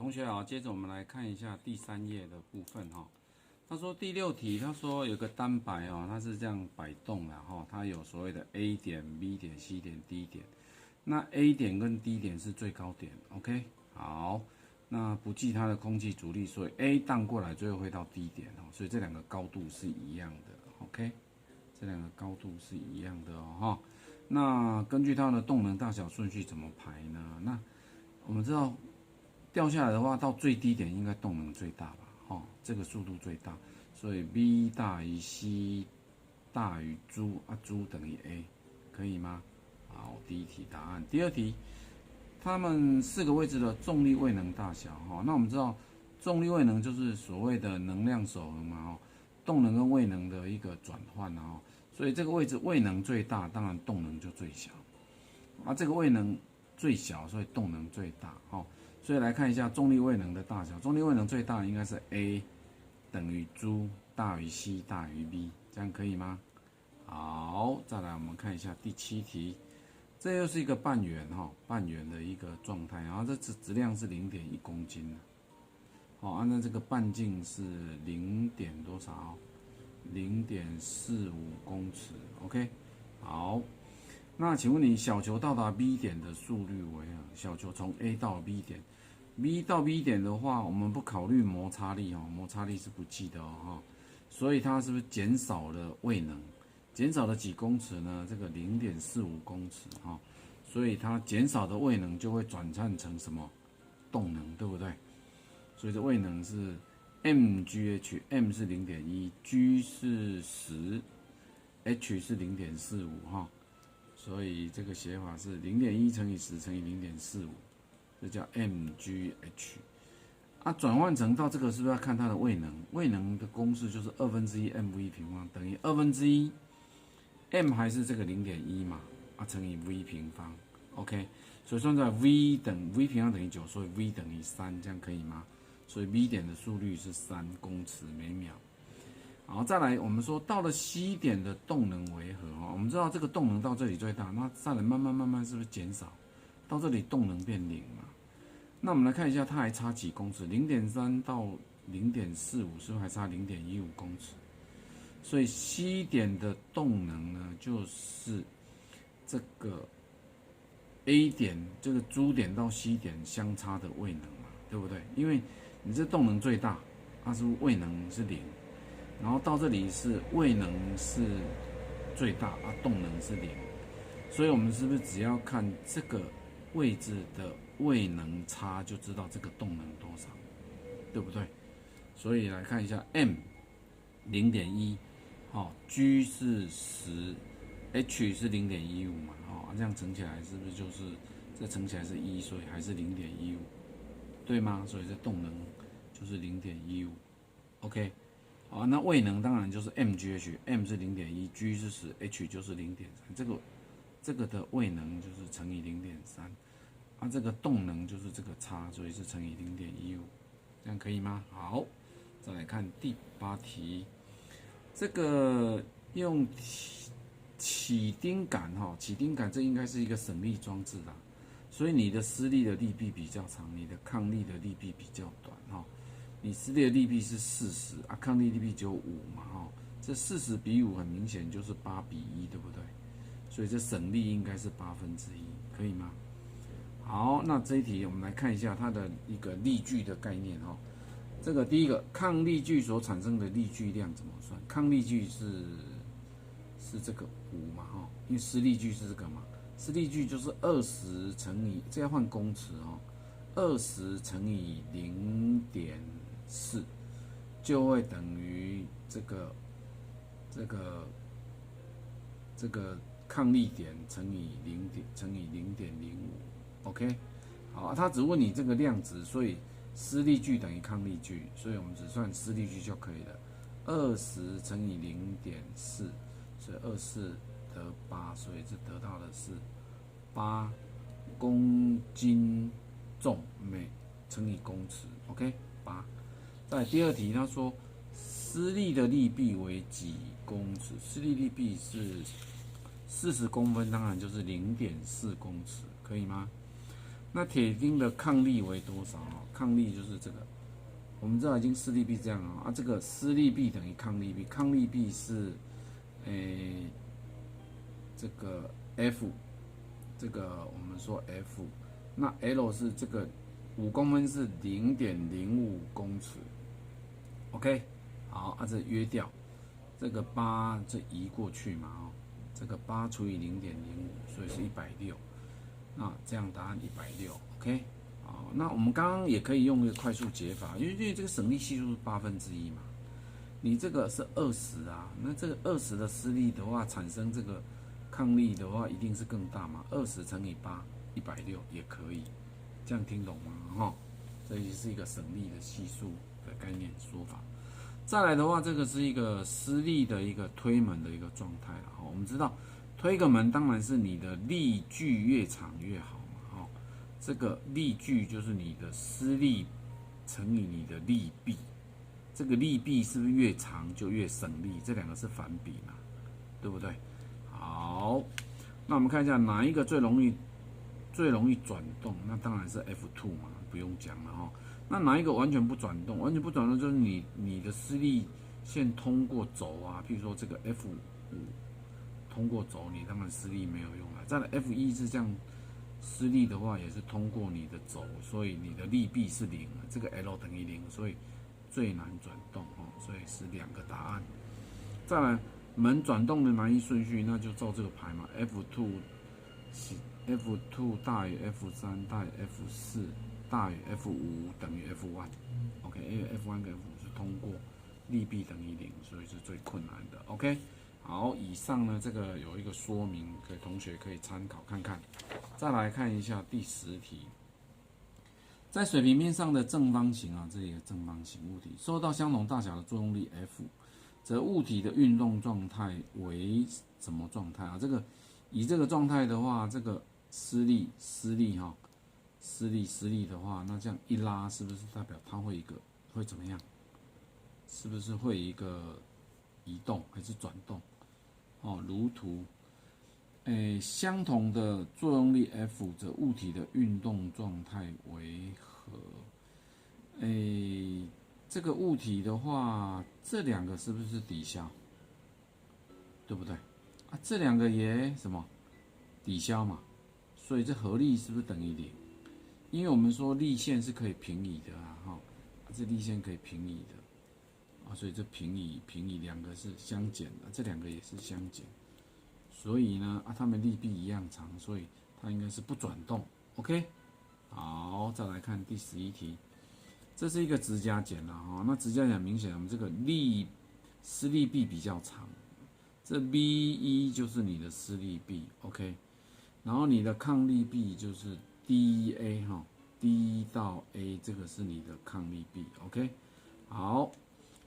同学好，接着我们来看一下第3页的部分哈。他说第6题，他说有个单摆哦，它是这样摆动的哈，它有所谓的 A 点、B 点、C 点、D 点。那 A 点跟 D 点是最高点 ，OK？ 好，那不计它的空气阻力，所以 A 荡过来最后会到 D 点哦，所以这两个高度是一样的 ，OK？ 这两个高度是一样的哦哈。那根据它的动能大小顺序怎么排呢？那我们知道掉下来的话，到最低点应该动能最大吧？哦，这个速度最大，所以 B 大于 C 大于 Z 啊，Z 等于 A， 可以吗？好，第一题答案。第二题，它们4个位置的重力位能大小哈。那我们知道重力位能就是所谓的能量守恒嘛哦，动能跟位能的一个转换哦。所以这个位置位能最大，当然动能就最小。啊，这个位能最小，所以动能最大哦。所以来看一下重力位能的大小，重力位能最大应该是 A 等于 Z 大于 C 大于 B， 这样可以吗？好，再来我们看一下第7题，这又是一个半圆哈，半圆的一个状态，然后这质量是 0.1 公斤好，按照这个半径是0点多少？0.45公尺 ，OK， 好。那请问你小球到达 B 点的速率为何？小球从 A 到 B 点，B 到 B 点的话，我们不考虑摩擦力哦，摩擦力是不计的哦，所以它是不是减少了位能？减少了几公尺呢？这个 0.45 公尺哈，所以它减少的位能就会转换成什么？动能，对不对？所以这位能是 mgh，m 是 0.1， g 是10，h 是 0.45 哈。所以这个写法是 0.1 乘以10乘以 0.45， 这叫 mgh。啊，转换成到这个是不是要看它的位能？位能的公式就是1/2 mv 平方等于1/2 m 还是这个 0.1 嘛？啊，乘以 v 平方 ，OK。所以算出来 v 平方等于9，所以 v 等于3，这样可以吗？所以 B 点的速率是3公尺每秒。好，再来，我们说到了 C 点的动能为何？我们知道这个动能到这里最大，那再来慢慢是不是减少？到这里动能变0嘛？那我们来看一下，它还差几公尺？0.3到0.45是不是还差0.15公尺？所以 C 点的动能呢，就是这个 A 点这个 Z 点到 C 点相差的位能嘛，对不对？因为你这动能最大，它是位能是0。然后到这里是位能是最大啊，动能是0，所以我们是不是只要看这个位置的位能差，就知道这个动能多少，对不对？所以来看一下 m 0.1，g 是10，h 是0.15嘛，这样乘起来是不是就是这乘起来是1，所以还是0.15，对吗？所以这动能就是0.15 ，OK。好，那位能当然就是 mgh，m 是0.1 ，g 是10，h 就是0.3，这个的位能就是乘以0.3，啊，这个动能就是这个差，所以是乘以0.15，这样可以吗？好，再来看第8题，这个用起钉杆起钉杆这应该是一个省力装置啦，所以你的施力的力臂比较长，你的抗力的力臂比较短你施力的力臂是40啊，抗力力臂只有5嘛这40比5很明显就是8比1，对不对？所以这省力应该是1/8，可以吗？好，那这一题我们来看一下它的一个力矩的概念这个第一个抗力矩所产生的力矩量怎么算？抗力矩是这个5嘛因为施力矩是这个嘛，施力矩就是20乘以，这要换公尺20乘以0.4，就会等于这个抗力点乘以0.05 ，OK。好，他只问你这个量值，所以施力矩等于抗力矩，所以我们只算施力矩就可以了。20乘以0.4，所以24得8，所以这得到的是8公斤重每乘以公尺 ，OK， 8。在第2题，他说施力的力臂为几公尺？施力力臂是40公分，当然就是 0.4 公尺，可以吗？那铁钉的抗力为多少？抗力就是这个，我们知道已经施力臂这样啊，这个施力臂等于抗力臂，抗力臂是，这个 F， 这个我们说 F， 那 L 是这个5公分是0.05公尺 ，OK， 好，这约掉，这个8这移过去嘛，这个8除以0.05，所以是160，那这样答案160 ，OK。好，那我们刚刚也可以用一个快速解法，因为这个省力系数是1/8嘛，你这个是20啊，那这个20的施力的话，产生这个抗力的话，一定是更大嘛，20乘以8，160也可以，这样听懂吗？哈，这也是一个省力的系数的概念说法。再来的话，这个是一个施力的一个推门的一个状态了。我们知道推个门，当然是你的力矩越长越好。这个力矩就是你的施力乘以你的力臂，这个力臂是不是越长就越省力？这两个是反比嘛，对不对？好，那我们看一下哪一个最容易转动？那当然是 F2 嘛，不用讲了哈。那哪一个完全不转动？完全不转动就是你的施力线通过轴啊，譬如说这个 F5 通过轴，你当然施力没有用了。再来 F1是这样。施力的话也是通过你的轴，所以你的力臂是0，这个 L 等于0，所以最难转动所以是2个答案。再来门转动的难易顺序，那就照这个排嘛 ，F2 大于 F3 大于 F4 大于 F5 等于 F1，OK， 因为 F1 跟 F5 是通过力臂等于0，所以是最困难的 ，OK。好，以上呢这个有一个说明，给同学可以参考看看。再来看一下第10题，在水平面上的正方形啊，这里的正方形物体受到相同大小的作用力 F， 则物体的运动状态为什么状态啊？以这个状态的话，这个施力的话，那这样一拉，是不是代表它会怎么样？是不是会一个移动还是转动？如图，相同的作用力 F， 则物体的运动状态为何？这个物体的话，这两个是不是抵消？对不对？啊，这两个也什么抵消嘛？所以这合力是不是等于0？因为我们说力线是可以平移的啊，这力线可以平移的。所以这平移两个是相减的，这两个也是相减，所以呢它们力臂一样长，所以它应该是不转动 ，OK。好，再来看第11题，这是一个直夹剪了那直夹剪明显我们这个施力臂比较长，这 B1 就是你的施力臂 ，OK。然后你的抗力臂就是 DA D 到 A， 这个是你的抗力臂 ，OK。好。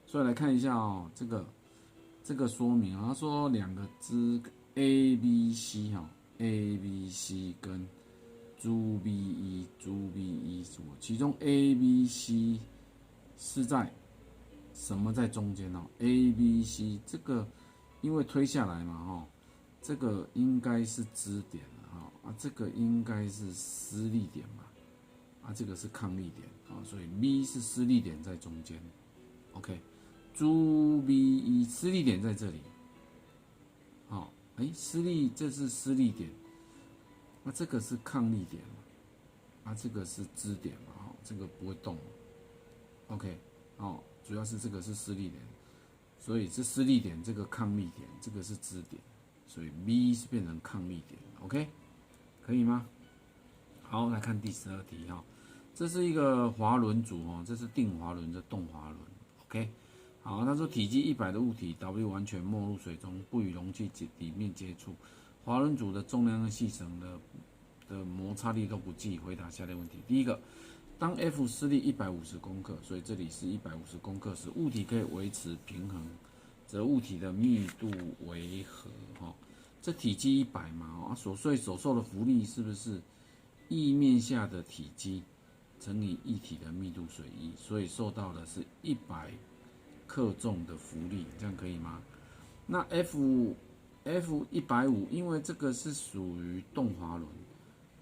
所以来看一下这个说明他说两个支 ABC ABC 跟珠 B1 什么？其中 ABC 是在什么在中间？ABC 这个因为推下来嘛这个应该是支点这个应该是施力点嘛这个是抗力点所以 B 是施力点在中间 ，OK。珠 B1 施力点在这里，这是施力点，那这个是抗力点这个是支点嘛，这个不会动 ，OK，主要是这个是施力点，所以这施力点，这个抗力点，这个是支点，所以 B 是变成抗力点 ，OK， 可以吗？好，来看第12题这是一个滑轮组这是定滑轮，这动滑轮 ，OK。好，他说体积100的物体 W 完全没入水中，不与容器底面接触，滑轮组的重量和细绳的摩擦力都不计。回答下列问题：第一个，当 F 施力150公克，所以这里是150公克时，物体可以维持平衡，则物体的密度为何？这体积100嘛，所受的浮力是不是液面下的体积乘以液体的密度水1，所以受到的是100克重的浮力，这样可以吗？那 F 150，因为这个是属于动滑轮，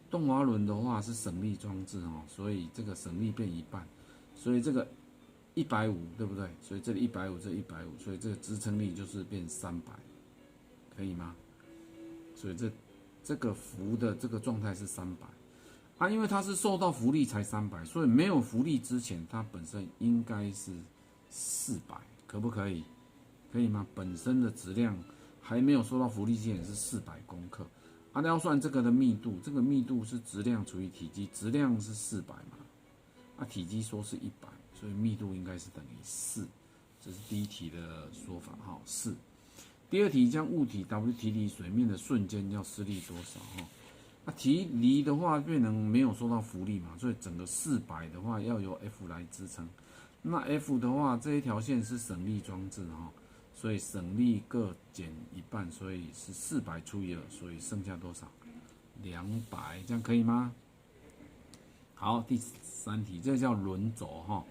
动滑轮的话是省力装置哦，所以这个省力变一半，所以这个150对不对？所以这里150，这150，所以这个支撑力就是变300，可以吗？所以这个浮的这个状态是300啊，因为它是受到浮力才300，所以没有浮力之前它本身应该是400，可不可以？可以吗？本身的质量还没有受到浮力之前是400公克。啊，要算这个的密度，这个密度是质量除以体积，质量是400嘛，啊，体积说是100，所以密度应该是等于4，这是第一题的说法哈，4。第二题将物体 W 提离水面的瞬间要施力多少哈？那提离的话变成没有受到浮力嘛，所以整个400的话要由 F 来支撑。那 F 的话这一条线是省力装置哈，所以省力各减一半，所以是400除以2，所以剩下多少？200，这样可以吗？好，第3题，这叫轮轴哈。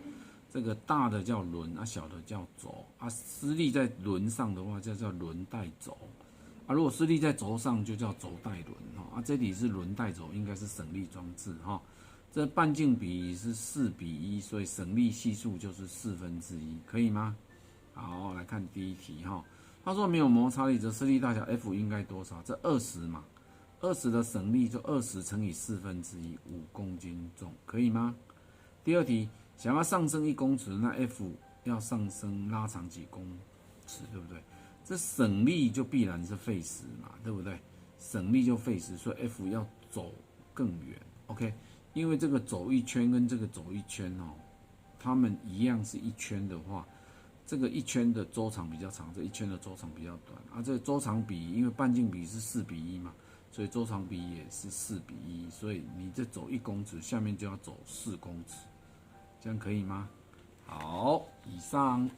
这个大的叫轮啊，小的叫轴啊。施力在轮上的话，就叫轮带轴啊。如果施力在轴上，就叫轴带轮哈啊。这里是轮带轴，应该是省力装置哈。这半径比是4:1，所以省力系数就是1/4，可以吗？好，来看第一题哈。他说没有摩擦力，则施力大小 F 应该多少？这20嘛，20的省力就20乘以1/4，5公斤重，可以吗？第二题。想要上升1公尺，那 F 要上升拉长几公尺，对不对？这省力就必然是费时嘛，对不对？省力就费时，所以 F 要走更远 ，OK？ 因为这个走一圈跟这个走一圈哦，它们一样是一圈的话，这个一圈的周长比较长，这一圈的周长比较短啊。这个周长比，因为半径比是4:1嘛，所以周长比也是4:1，所以你这走1公尺，下面就要走4公尺。这样可以吗？好，以上。